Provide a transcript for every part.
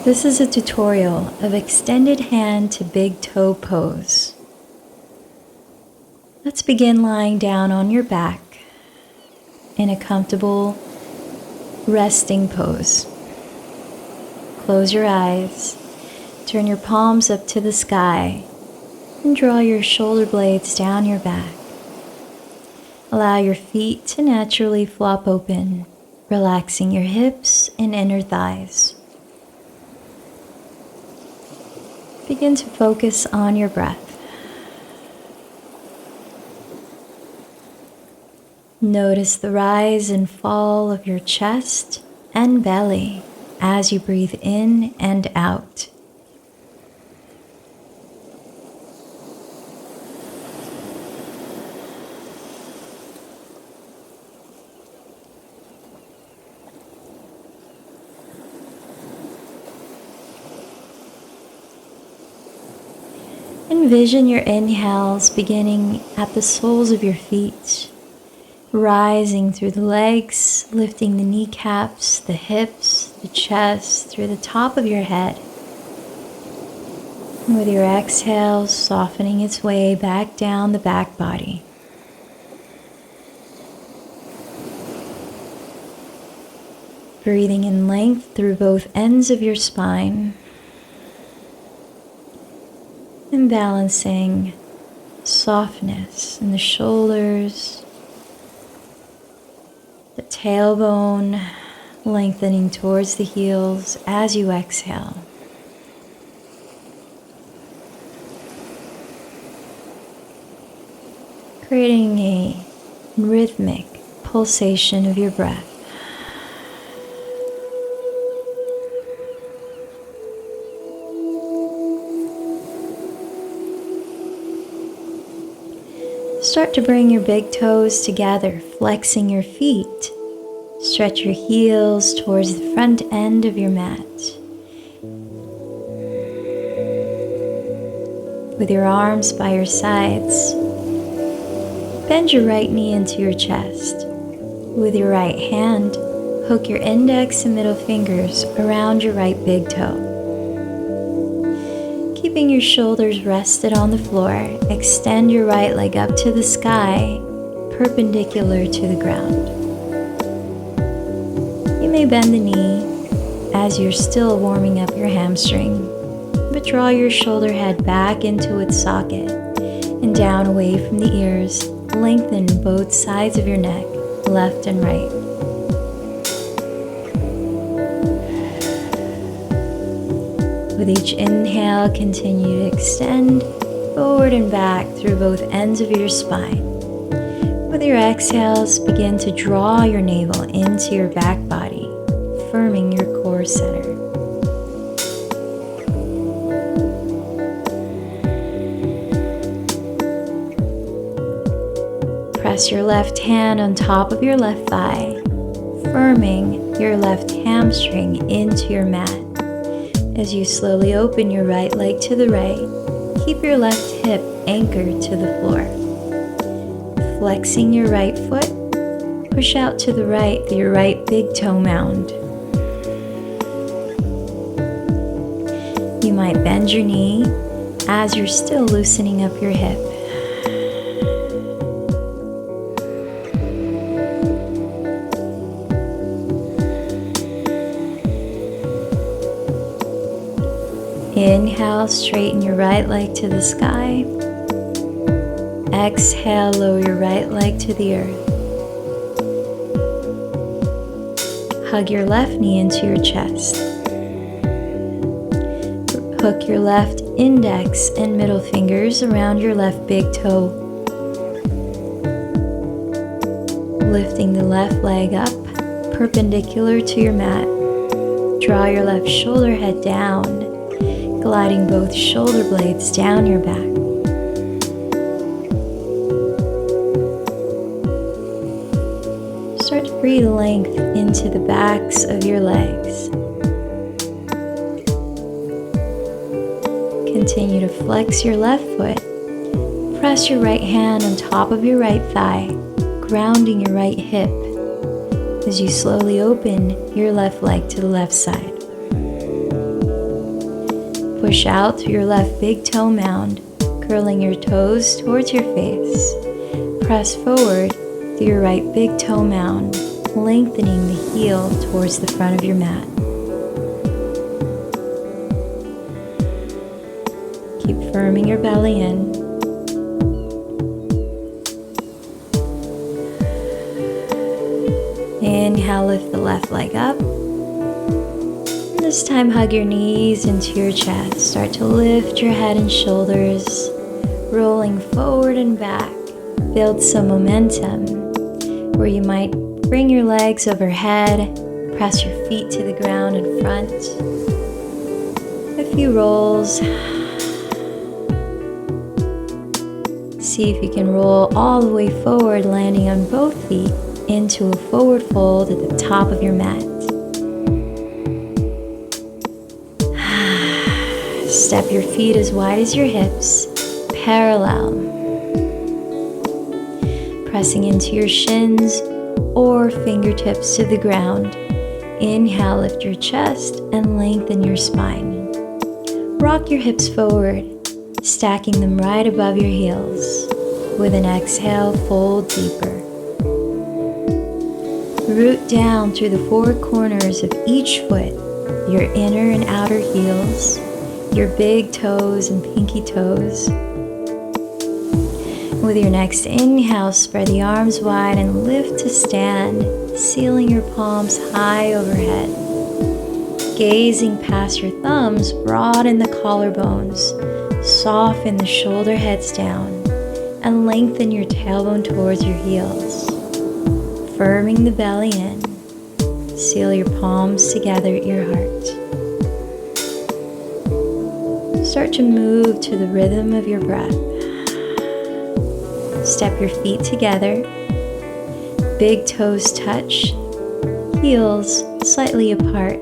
This is a tutorial of extended hand to big toe pose. Let's begin lying down on your back in a comfortable resting pose. Close your eyes, turn your palms up to the sky, and draw your shoulder blades down your back. Allow your feet to naturally flop open, relaxing your hips and inner thighs. Begin to focus on your breath. Notice the rise and fall of your chest and belly as you breathe in and out. Envision your inhales beginning at the soles of your feet, rising through the legs, lifting the kneecaps, the hips, the chest, through the top of your head. And with your exhale, softening its way back down the back body. Breathing in length through both ends of your spine. And balancing softness in the shoulders, the tailbone lengthening towards the heels as you exhale. Creating a rhythmic pulsation of your breath. Start to bring your big toes together, flexing your feet. Stretch your heels towards the front end of your mat. With your arms by your sides, bend your right knee into your chest. With your right hand, hook your index and middle fingers around your right big toe. Keeping your shoulders rested on the floor, extend your right leg up to the sky, perpendicular to the ground. You may bend the knee as you're still warming up your hamstring, but draw your shoulder head back into its socket and down away from the ears. Lengthen both sides of your neck, left and right. With each inhale, continue to extend forward and back through both ends of your spine. With your exhales, begin to draw your navel into your back body, firming your core center. Press your left hand on top of your left thigh, firming your left hamstring into your mat. As you slowly open your right leg to the right, keep your left hip anchored to the floor. Flexing your right foot, push out to the right through your right big toe mound. You might bend your knee as you're still loosening up your hip. Inhale, straighten your right leg to the sky. Exhale, lower your right leg to the earth. Hug your left knee into your chest. Hook your left index and middle fingers around your left big toe. Lifting the left leg up, perpendicular to your mat. Draw your left shoulder head down, gliding both shoulder blades down your back. Start to breathe length into the backs of your legs. Continue to flex your left foot. Press your right hand on top of your right thigh, grounding your right hip as you slowly open your left leg to the left side. Push out through your left big toe mound, curling your toes towards your face. Press forward through your right big toe mound, lengthening the heel towards the front of your mat. Keep firming your belly in. Inhale, lift the left leg up. And this time, hug your knees into your chest. Start to lift your head and shoulders, rolling forward and back. Build some momentum where you might bring your legs overhead, press your feet to the ground in front. A few rolls. See if you can roll all the way forward, landing on both feet into a forward fold at the top of your mat. Step your feet as wide as your hips, parallel. Pressing into your shins or fingertips to the ground. Inhale, lift your chest and lengthen your spine. Rock your hips forward, stacking them right above your heels. With an exhale, fold deeper. Root down through the four corners of each foot, your inner and outer heels, your big toes and pinky toes. With your next inhale, spread the arms wide and lift to stand, sealing your palms high overhead. Gazing past your thumbs, broaden the collarbones, soften the shoulder heads down, and lengthen your tailbone towards your heels. Firming the belly in, seal your palms together at your heart. Start to move to the rhythm of your breath. Step your feet together, big toes touch, heels slightly apart.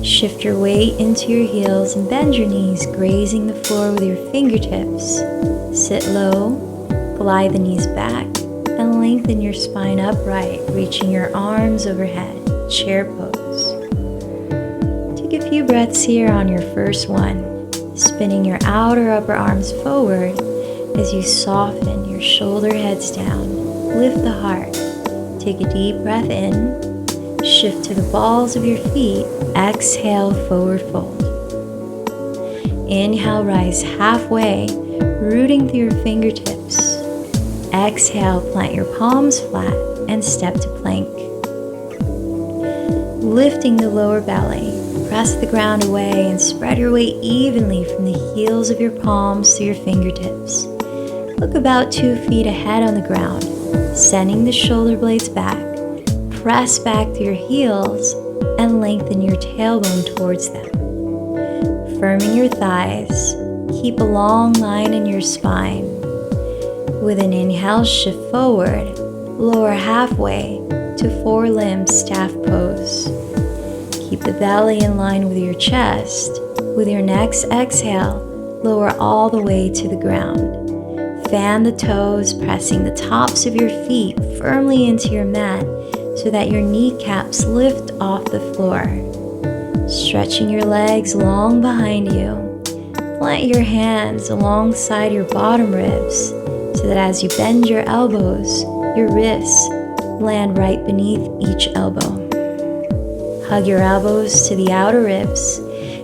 Shift your weight into your heels and bend your knees, grazing the floor with your fingertips. Sit low, glide the knees back, and lengthen your spine upright, reaching your arms overhead, chair pose. Take a few breaths here on your first one, spinning your outer upper arms forward as you soften your shoulder heads down. Lift the heart. Take a deep breath in, shift to the balls of your feet, exhale, forward fold. Inhale, rise halfway, rooting through your fingertips. Exhale, plant your palms flat and step to plank. Lifting the lower belly, press the ground away and spread your weight evenly from the heels of your palms to your fingertips. Look about 2 feet ahead on the ground, sending the shoulder blades back. Press back to your heels and lengthen your tailbone towards them. Firming your thighs, keep a long line in your spine. With an inhale, shift forward, lower halfway to four-limb staff pose. Keep the belly in line with your chest. With your next exhale, lower all the way to the ground. Fan the toes, pressing the tops of your feet firmly into your mat so that your kneecaps lift off the floor. Stretching your legs long behind you. Plant your hands alongside your bottom ribs so that as you bend your elbows, your wrists land right beneath each elbow. Hug your elbows to the outer ribs.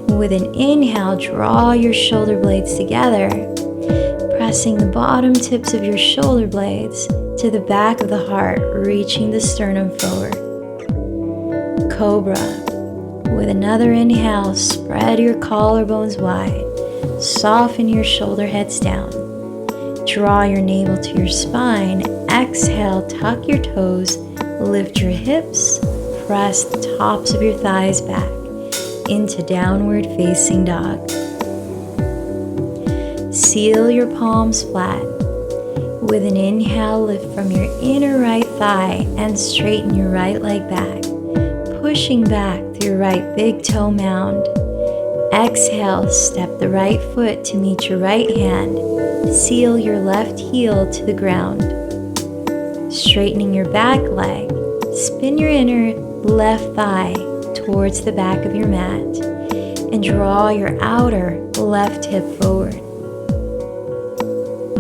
With an inhale, draw your shoulder blades together, pressing the bottom tips of your shoulder blades to the back of the heart, reaching the sternum forward. Cobra. With another inhale, spread your collarbones wide. Soften your shoulder heads down. Draw your navel to your spine. Exhale, tuck your toes, lift your hips, press the tops of your thighs back into downward facing dog. Seal your palms flat. With an inhale, lift from your inner right thigh and straighten your right leg back, pushing back through your right big toe mound. Exhale, step the right foot to meet your right hand. Seal your left heel to the ground. Straightening your back leg, spin your inner left thigh towards the back of your mat. and draw your outer left hip forward.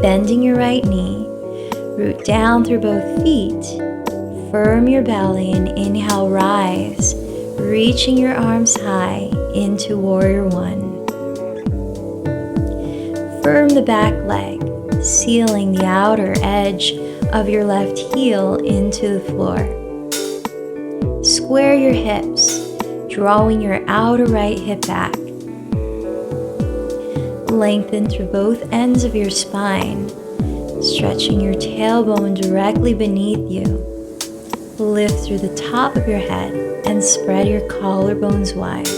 Bending your right knee, root down through both feet. Firm your belly and inhale, rise, reaching your arms high into Warrior One. Firm the back leg, sealing the outer edge of your left heel into the floor. Square your hips, drawing your outer right hip back. Lengthen through both ends of your spine, stretching your tailbone directly beneath you. Lift through the top of your head and spread your collarbones wide.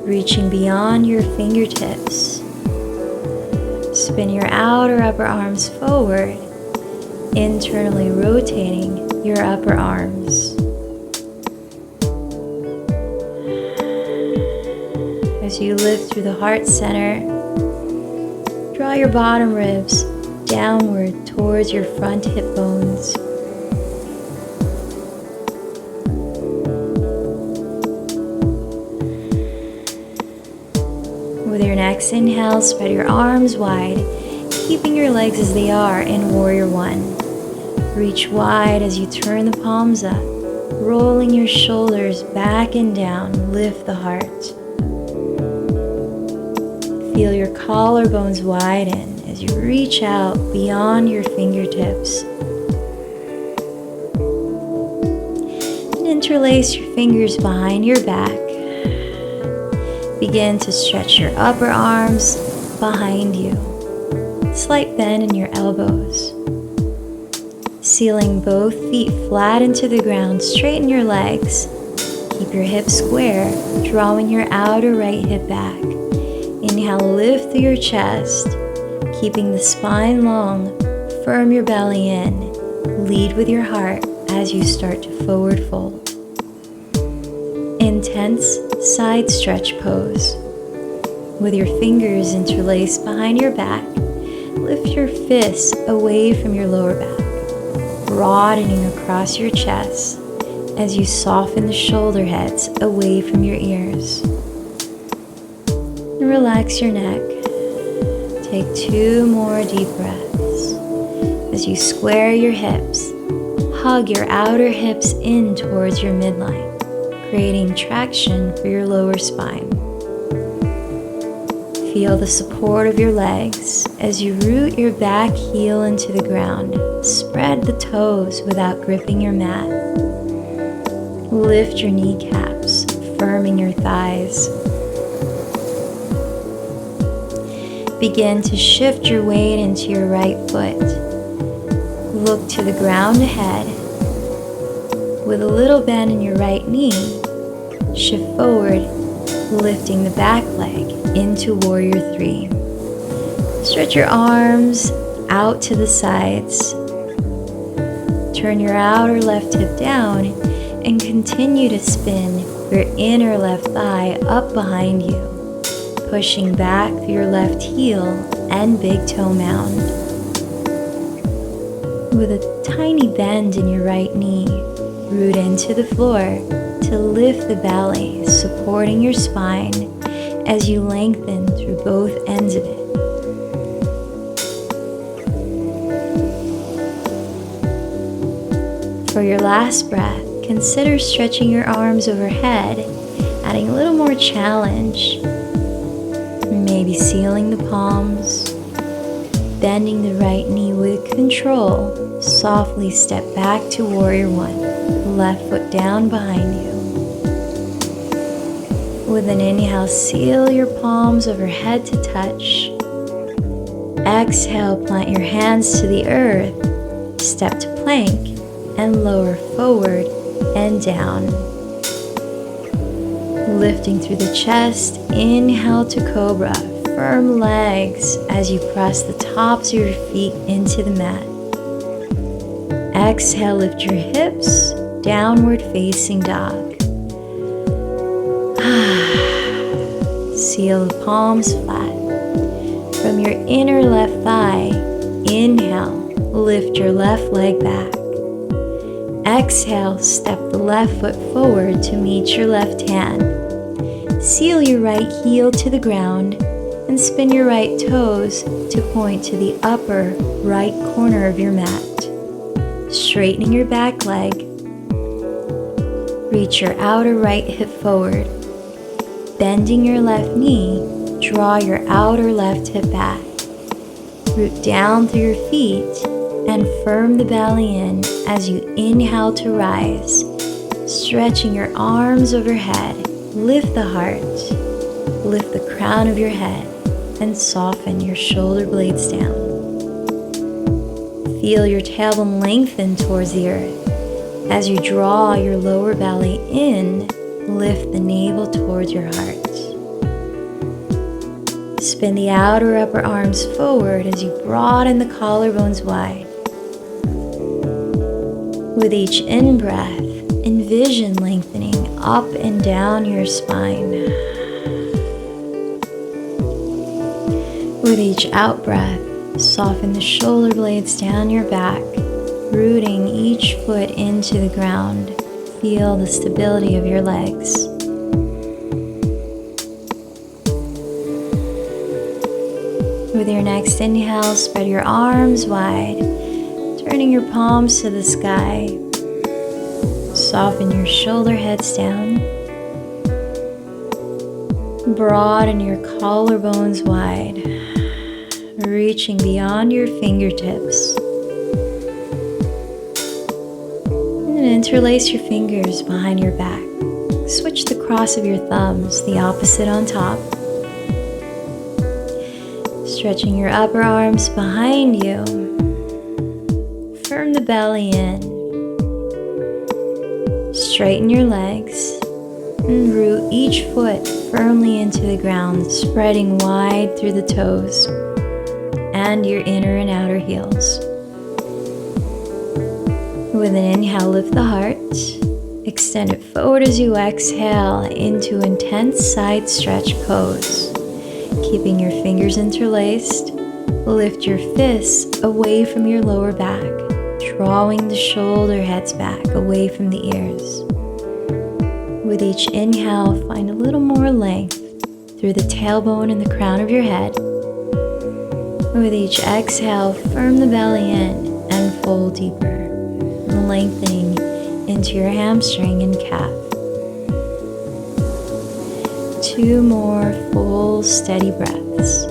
Reaching beyond your fingertips. Spin your outer upper arms forward, internally rotating your upper arms. As you lift through the heart center, draw your bottom ribs downward towards your front hip bones. With your next inhale, spread your arms wide, keeping your legs as they are in Warrior One. Reach wide as you turn the palms up, rolling your shoulders back and down, lift the heart. Feel your collarbones widen as you reach out beyond your fingertips. And interlace your fingers behind your back. Begin to stretch your upper arms behind you. Slight bend in your elbows. Sealing both feet flat into the ground, straighten your legs. Keep your hips square, drawing your outer right hip back. Inhale, lift through your chest, keeping the spine long. Firm your belly in. Lead with your heart as you start to forward fold. Intense side stretch pose. With your fingers interlaced behind your back, lift your fists away from your lower back, broadening across your chest as you soften the shoulder heads away from your ears. And relax your neck. Take 2 more deep breaths. As you square your hips, hug your outer hips in towards your midline, creating traction for your lower spine. Feel the support of your legs as you root your back heel into the ground. Spread the toes without gripping your mat. Lift your kneecaps, firming your thighs. Begin to shift your weight into your right foot. Look to the ground ahead. With a little bend in your right knee, shift forward, lifting the back leg into Warrior Three. Stretch your arms out to the sides. Turn your outer left hip down and continue to spin your inner left thigh up behind you, pushing back through your left heel and big toe mound. With a tiny bend in your right knee, root into the floor to lift the belly, supporting your spine as you lengthen through both ends of it. For your last breath, consider stretching your arms overhead, adding a little more challenge. Maybe sealing the palms, bending the right knee with control. Softly step back to Warrior One, left foot down behind you. With an inhale, seal your palms overhead to touch. Exhale, plant your hands to the earth, step to plank, and lower forward and down. Lifting through the chest, inhale to Cobra. Firm legs as you press the tops of your feet into the mat. Exhale, lift your hips, downward facing dog. Seal the palms flat. From your inner left thigh, inhale, lift your left leg back. exhale, step the left foot forward to meet your left hand. Seal your right heel to the ground and spin your right toes to point to the upper right corner of your mat. Straightening your back leg. Reach your outer right hip forward. Bending your left knee, draw your outer left hip back. Root down through your feet and firm the belly in as you inhale to rise. Stretching your arms overhead, lift the heart, lift the crown of your head, and soften your shoulder blades down. Feel your tailbone lengthen towards the earth. As you draw your lower belly in, lift the navel towards your heart. Spin the outer upper arms forward as you broaden the collarbones wide. With each in-breath, envision lengthening up and down your spine. With each out-breath, soften the shoulder blades down your back, rooting each foot into the ground. Feel the stability of your legs. With your next inhale, spread your arms wide, turning your palms to the sky. Soften your shoulder heads down. Broaden your collarbones wide, reaching beyond your fingertips. And then interlace your fingers behind your back. Switch the cross of your thumbs, the opposite on top. Stretching your upper arms behind you. Firm the belly in. Straighten your legs and root each foot firmly into the ground, spreading wide through the toes and your inner and outer heels. With an inhale, lift the heart. Extend it forward as you exhale into intense side stretch pose. Keeping your fingers interlaced, lift your fists away from your lower back, drawing the shoulder heads back away from the ears. With each inhale, find a little more length through the tailbone and the crown of your head. With each exhale, firm the belly in and fold deeper, lengthening into your hamstring and calf. 2 more full, steady breaths.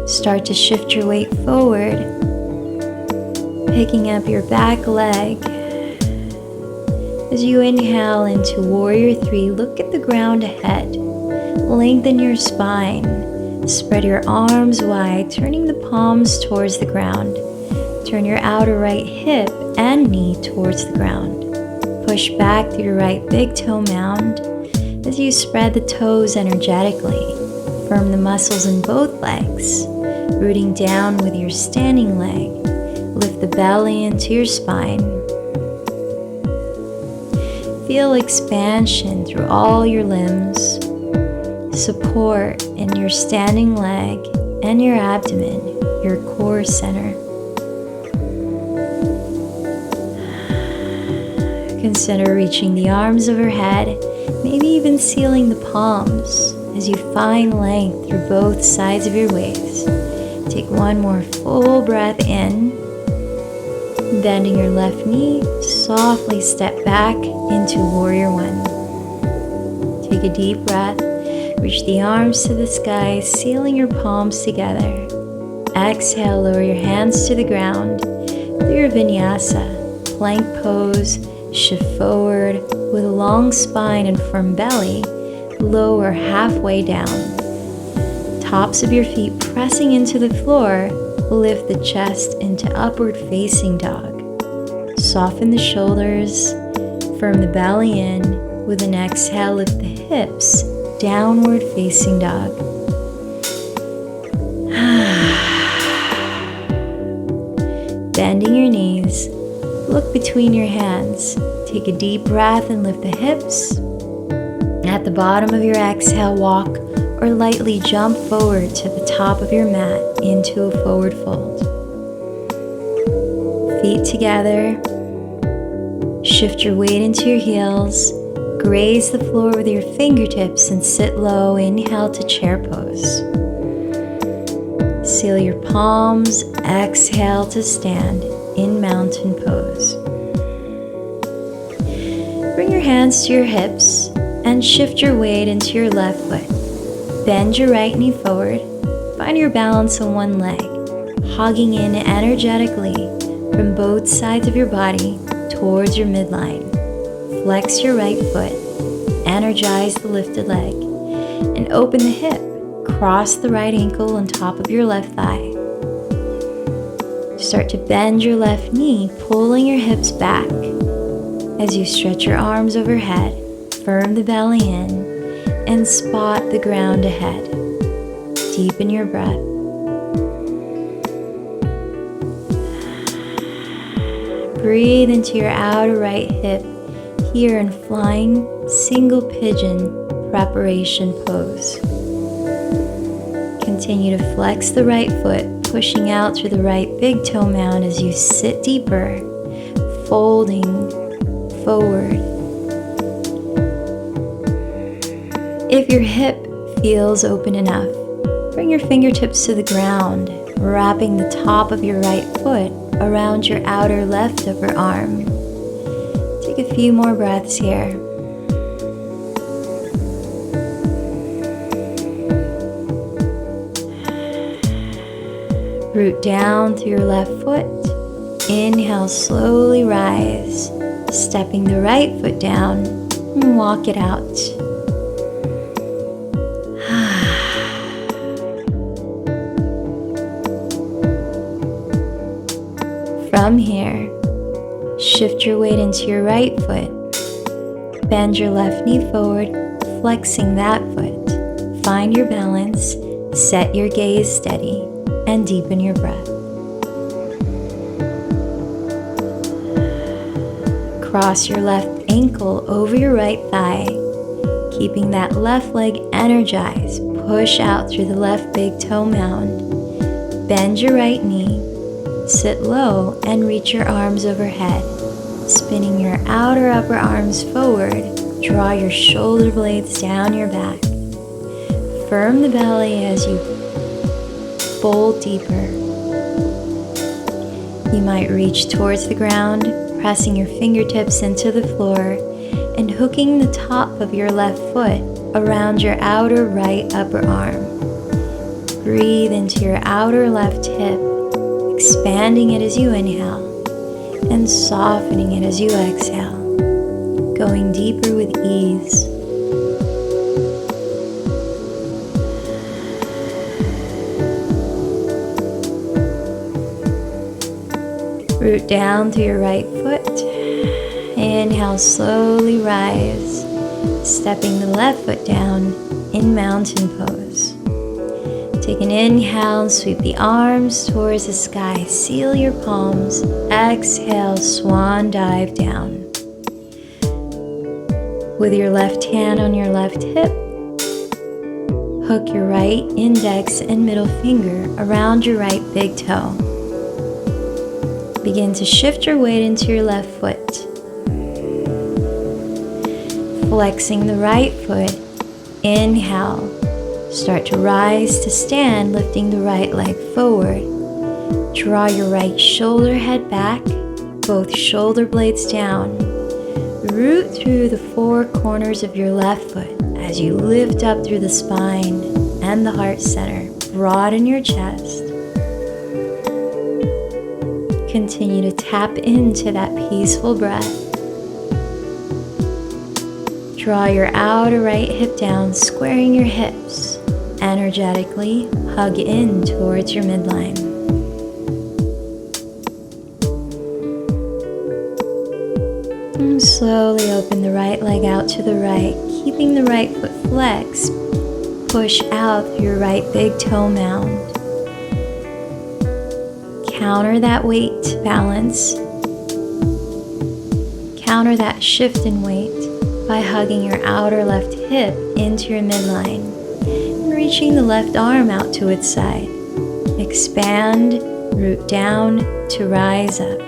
Start to shift your weight forward, picking up your back leg. As you inhale into Warrior 3, look at the ground ahead. Lengthen your spine. Spread your arms wide, turning the palms towards the ground. Turn your outer right hip and knee towards the ground. Push back through your right big toe mound as you spread the toes energetically. Firm the muscles in both legs, rooting down with your standing leg. Lift the belly into your spine. Feel expansion through all your limbs. Support in your standing leg and your abdomen, your core center. Consider reaching the arms overhead, maybe even sealing the palms as you find length through both sides of your waist. Take 1 more full breath in. Bending your left knee, softly step back into Warrior 1. Take a deep breath. Reach the arms to the sky, sealing your palms together. Exhale, lower your hands to the ground through your vinyasa, plank pose. Shift forward with a long spine and firm belly. Lower halfway down. Tops of your feet pressing into the floor. Lift the chest into upward facing dog. Soften the shoulders. Firm the belly in. With an exhale, lift the hips. Downward facing dog. Bending your knees, Look between your hands. Take a deep breath and lift the hips. At the bottom of your exhale, walk or lightly jump forward to the top of your mat into a forward fold. Feet together. Shift your weight into your heels. Graze the floor with your fingertips and sit low. Inhale to chair pose. Seal your palms. Exhale to stand in mountain pose. Bring your hands to your hips and shift your weight into your left foot. Bend your right knee forward. Find your balance on one leg, hugging in energetically from both sides of your body towards your midline. Flex your right foot, energize the lifted leg, and open the hip. Cross the right ankle on top of your left thigh. Start to bend your left knee, pulling your hips back. As you stretch your arms overhead, firm the belly in, and spot the ground ahead. Deepen your breath. Breathe into your outer right hip here in flying single pigeon preparation pose. Continue to flex the right foot, pushing out through the right big toe mound as you sit deeper, folding forward. If your hip feels open enough, bring your fingertips to the ground, wrapping the top of your right foot around your outer left upper arm. Take a few more breaths here. Root down through your left foot. Inhale, slowly rise, stepping the right foot down and walk it out. From here, shift your weight into your right foot. Bend your left knee forward, flexing that foot. Find your balance, set your gaze steady, and deepen your breath. Cross your left ankle over your right thigh, keeping that left leg energized. Push out through the left big toe mound. Bend your right knee, sit low, and reach your arms overhead. Spinning your outer upper arms forward, draw your shoulder blades down your back. Firm the belly as you fold deeper. You might reach towards the ground, pressing your fingertips into the floor and hooking the top of your left foot around your outer right upper arm. Breathe into your outer left hip, expanding it as you inhale and softening it as you exhale, going deeper with ease. Root down through your right foot. Inhale, slowly rise, stepping the left foot down in mountain pose. Take an inhale and sweep the arms towards the sky. Seal your palms. Exhale, swan dive down. With your left hand on your left hip, hook your right index and middle finger around your right big toe. Begin to shift your weight into your left foot. Flexing the right foot, inhale. Start to rise to stand, lifting the right leg forward. Draw your right shoulder head back, both shoulder blades down. Root through the four corners of your left foot as you lift up through the spine and the heart center. Broaden your chest. Continue to tap into that peaceful breath. Draw your outer right hip down, squaring your hips. Energetically hug in towards your midline. And slowly open the right leg out to the right, keeping the right foot flexed. Push out through your right big toe mound. Counter that weight to balance. Counter that shift in weight by hugging your outer left hip into your midline and reaching the left arm out to its side. Expand, root down to rise up.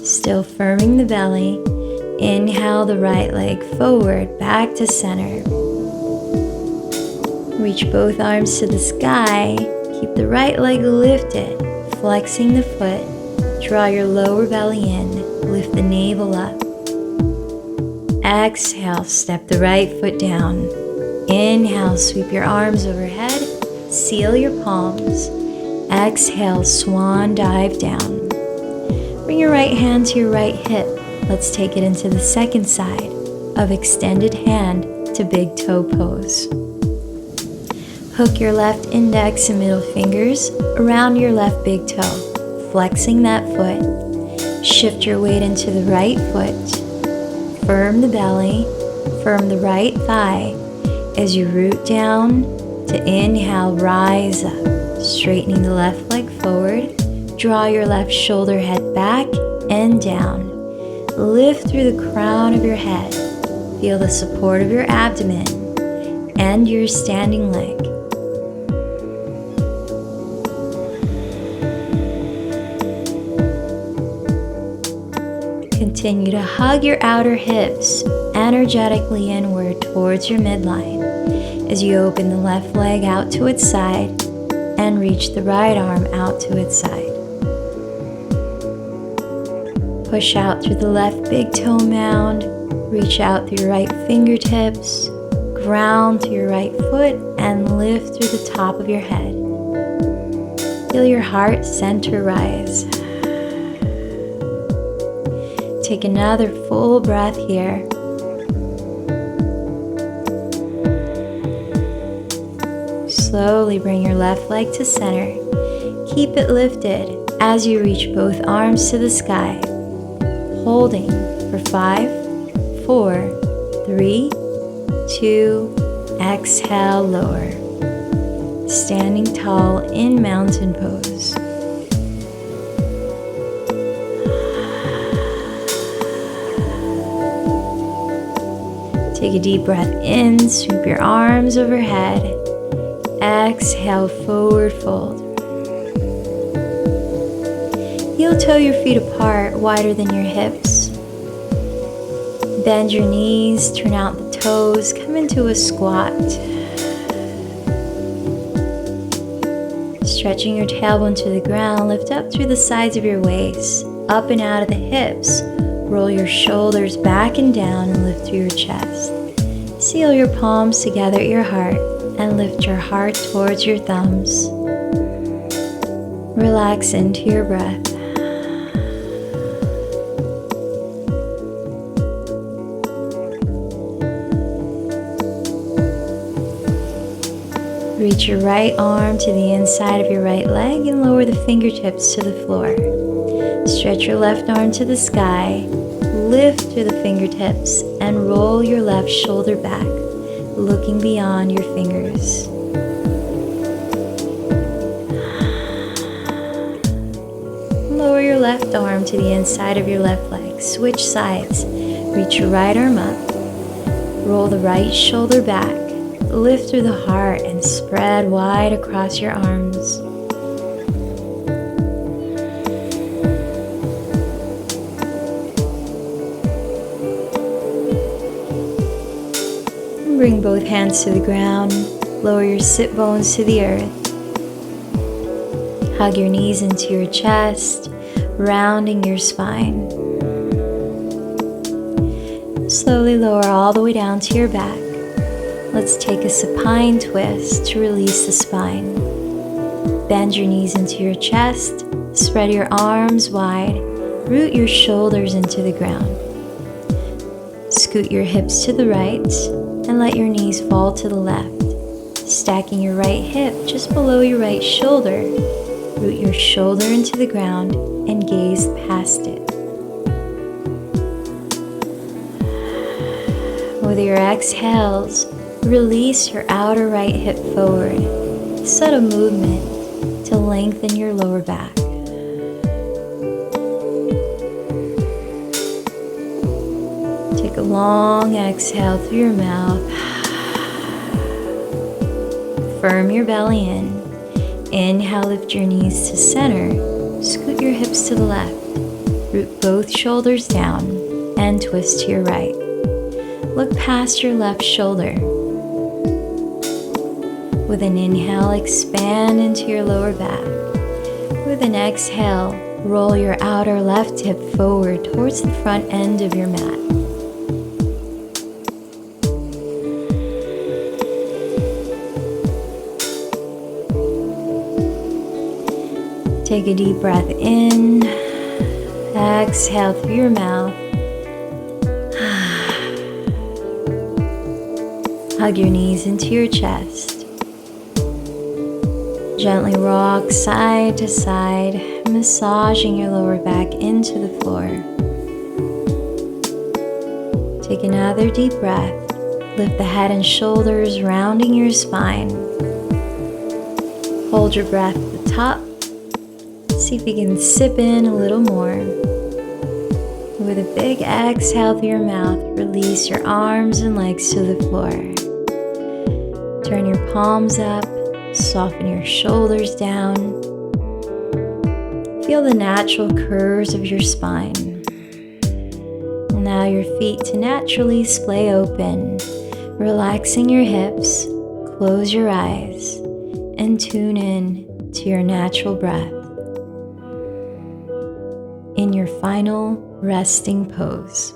Still firming the belly, inhale the right leg forward, back to center. Reach both arms to the sky, keep the right leg lifted, flexing the foot, draw your lower belly in, lift the navel up. Exhale, step the right foot down. Inhale, sweep your arms overhead, seal your palms. Exhale, swan dive down. Bring your right hand to your right hip. Let's take it into the second side of extended hand to big toe pose. Hook your left index and middle fingers around your left big toe, flexing that foot. Shift your weight into the right foot. Firm the belly, firm the right thigh as you root down to inhale, rise up, straightening the left leg forward. Draw your left shoulder head back and down. Lift through the crown of your head. Feel the support of your abdomen and your standing leg. Continue to hug your outer hips energetically inward towards your midline as you open the left leg out to its side and reach the right arm out to its side. Push out through the left big toe mound, reach out through your right fingertips, ground to your right foot, and lift through the top of your head. Feel your heart center rise. Take another full breath here. Slowly bring your left leg to center. Keep it lifted as you reach both arms to the sky. Holding for 5, 4, 3, 2, exhale, lower. Standing tall in mountain pose. Take a deep breath in, sweep your arms overhead. Exhale, forward fold. Heel toe your feet apart, wider than your hips. Bend your knees, turn out the toes, come into a squat. Stretching your tailbone to the ground, lift up through the sides of your waist, up and out of the hips. Roll your shoulders back and down and lift through your chest. Seal your palms together at your heart and lift your heart towards your thumbs. Relax into your breath. Reach your right arm to the inside of your right leg and lower the fingertips to the floor. Stretch your left arm to the sky, lift through the fingertips, and roll your left shoulder back, looking beyond your fingers. Lower your left arm to the inside of your left leg. Switch sides. Reach your right arm up. Roll the right shoulder back. Lift through the heart and spread wide across your arms. Bring both hands to the ground. Lower your sit bones to the earth. Hug your knees into your chest, rounding your spine. Slowly lower all the way down to your back. Let's take a supine twist to release the spine. Bend your knees into your chest, spread your arms wide, root your shoulders into the ground. Scoot your hips to the right and let your knees fall to the left. Stacking your right hip just below your right shoulder, root your shoulder into the ground and gaze past it. With your exhales, release your outer right hip forward. Subtle movement to lengthen your lower back. Take a long exhale through your mouth. Firm your belly in. Inhale, lift your knees to center. Scoot your hips to the left. Root both shoulders down and twist to your right. Look past your left shoulder. With an inhale, expand into your lower back. With an exhale, roll your outer left hip forward towards the front end of your mat. Take a deep breath in. Exhale through your mouth. Hug your knees into your chest. Gently rock side to side, massaging your lower back into the floor. Take another deep breath. Lift the head and shoulders, rounding your spine. Hold your breath at the top. See if you can sip in a little more. With a big exhale through your mouth, release your arms and legs to the floor. Turn your palms up, soften your shoulders down. Feel the natural curves of your spine. Allow your feet to naturally splay open, relaxing your hips. Close your eyes and tune in to your natural breath. In your final resting pose.